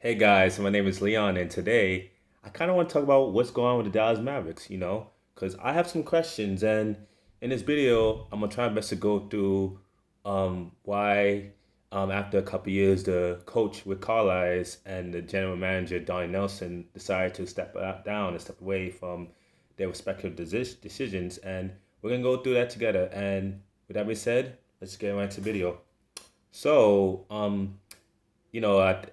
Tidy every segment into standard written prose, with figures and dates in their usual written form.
Hey guys, my name is Leon, and today I kind of want to talk about what's going on with the Dallas Mavericks, because I have some questions, and in this video, I'm gonna try my best to go through why, after a couple years, the coach with Carlisle and the general manager Donnie Nelson decided to down and step away from their respective decisions, and we're gonna go through that together. And with that being said, let's get right to the video. So,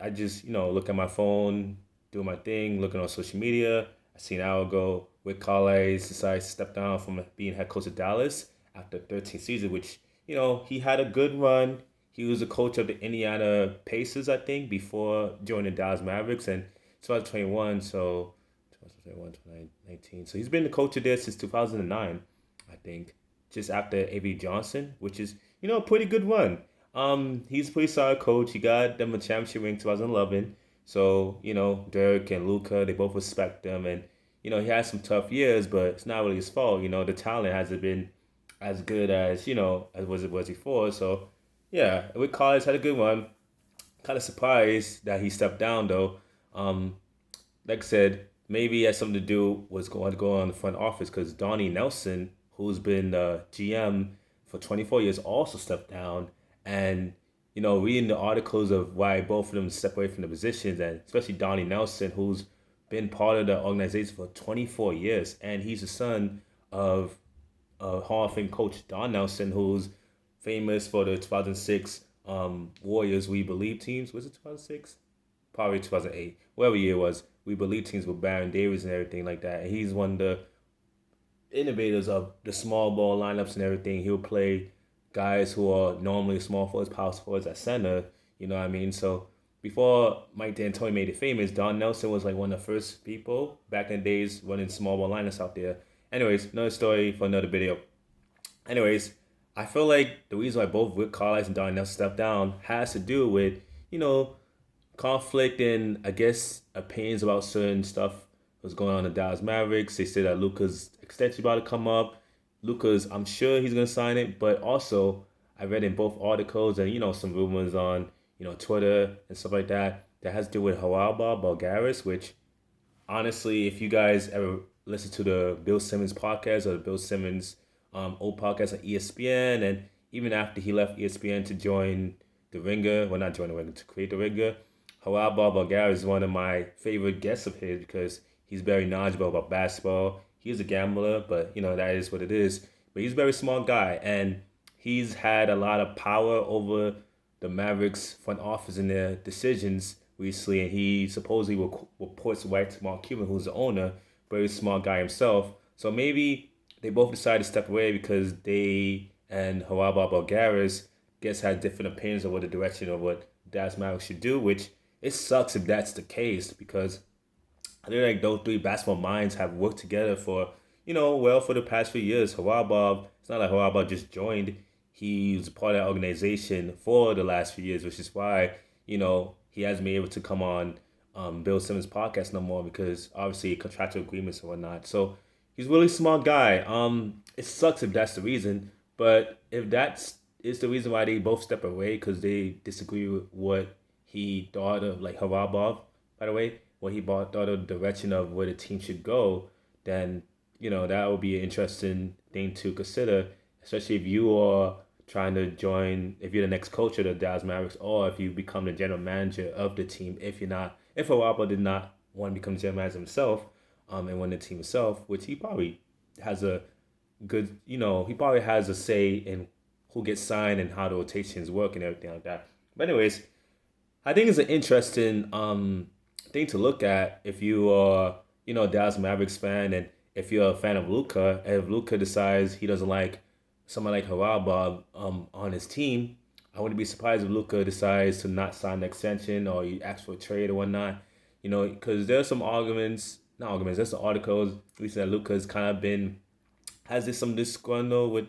I just, look at my phone, do my thing, looking on social media. I see an hour ago Rick Carlisle decided to step down from being head coach of Dallas after 13 seasons, which, he had a good run. He was a coach of the Indiana Pacers, I think, before joining Dallas Mavericks and 2021, so 2021, 2019. So he's been the coach of there since 2009, I think, just after A.V. Johnson, which is, a pretty good run. He's a pretty solid coach. He got them a championship ring 2011. So, Dirk and Luca, they both respect him. And, he had some tough years, but it's not really his fault. The talent hasn't been as good as, as it was before. So, yeah, Rick Collins had a good one. Kind of surprised that he stepped down, though. Um, like I said, maybe it has something to do with what's going to go on in the front office because Donnie Nelson, who's been the GM for 24 years, also stepped down. And, reading the articles of why both of them stepped away from the positions, and especially Donnie Nelson, who's been part of the organization for 24 years, and he's the son of Hall of Fame coach Don Nelson, who's famous for the 2006 Warriors We Believe teams. Was it 2006? Probably 2008, whatever year it was. We Believe teams with Baron Davis and everything like that. And he's one of the innovators of the small ball lineups and everything. He'll play guys who are normally small forwards, power forwards at center. You know what I mean? So before Mike D'Antoni made it famous, Don Nelson was like one of the first people back in the days running small ball lineups out there. Anyways, another story for another video. Anyways, I feel like the reason why both Rick Carlisle and Don Nelson stepped down has to do with, you know, conflict and I guess opinions about certain stuff was going on in the Dallas Mavericks. They said that Luca's extension about to come up. Luca's, I'm sure he's gonna sign it, but also I read in both articles and some rumors on Twitter and stuff like that that has to do with Hawaba Bulgaris, which honestly, if you guys ever listen to the Bill Simmons podcast or the Bill Simmons old podcast on ESPN, and even after he left ESPN to join the Ringer, well, not join the Ringer, to create the Ringer, Hawab Bulgar is one of my favorite guests of his because he's very knowledgeable about basketball. He's a gambler, but that is what it is. But he's a very smart guy, and he's had a lot of power over the Mavericks front office in their decisions recently, and he supposedly reports right to Mark Cuban, who's the owner, very smart guy himself. So maybe they both decided to step away because they and Hawaba Bulgaris guess had different opinions of what the direction of what Dallas Mavericks should do, which it sucks if that's the case because I feel like those three basketball minds have worked together for, well for the past few years. Hawaba, it's not like Hawaba just joined. He was part of that organization for the last few years, which is why, he hasn't been able to come on Bill Simmons' podcast no more because obviously contractual agreements and whatnot. So he's a really smart guy. It sucks if that's the reason, but if that's is the reason why they both step away because they disagree with what he thought of, like Harabov, by the way, what he thought of the direction of where the team should go, then that would be an interesting thing to consider, especially if you are trying to join, if you're the next coach of the Dallas Mavericks, or if you become the general manager of the team. If Harabov did not want to become the general manager himself, and run the team himself, which he probably has a good, he probably has a say in who gets signed and how the rotations work and everything like that. But anyways, I think it's an interesting thing to look at if you are, a Dallas Mavericks fan, and if you're a fan of Luca. If Luca decides he doesn't like someone like Harabab on his team, I wouldn't be surprised if Luca decides to not sign an extension or he asks for a trade or whatnot. Because there's some arguments, not arguments, there's some articles recently that Luca's kind of been has this some disgruntled with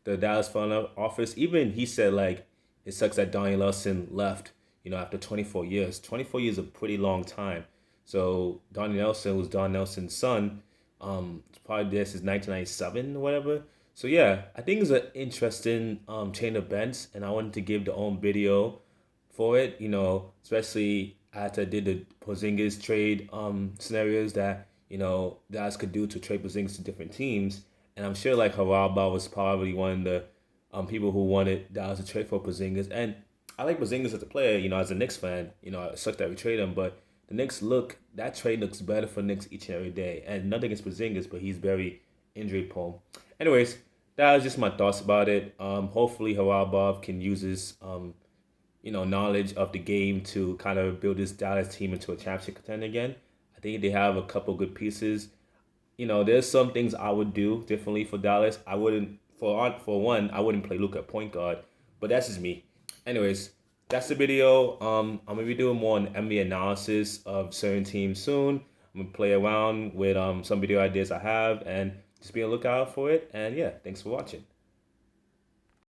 the Dallas front office. Even he said like it sucks that Donnie Nelson left. After 24 years. 24 years is a pretty long time. So Donnie Nelson was Don Nelson's son. Probably there since 1997 or whatever. So yeah, I think it's an interesting chain of events, and I wanted to give the own video for it. Especially after I did the Porzingis trade scenarios that guys could do to trade Porzingis to different teams. And I'm sure like Haralba was probably one of the people who wanted Dallas to trade for Porzingis. And I like Porzingis as a player. As a Knicks fan, it sucked that we trade him, but the Knicks that trade looks better for Knicks each and every day. And nothing against Porzingis, but he's very injury prone. Anyways, that was just my thoughts about it. Hopefully Haralbov can use his knowledge of the game to kind of build this Dallas team into a championship contender again. I think they have a couple good pieces. There's some things I would do differently for Dallas. I wouldn't for one, I wouldn't play Luka at point guard, but that's just me. Anyways, that's the video. I'm gonna be doing more on NBA analysis of certain teams soon. I'm gonna play around with some video ideas I have and just be on the lookout for it. And yeah, thanks for watching.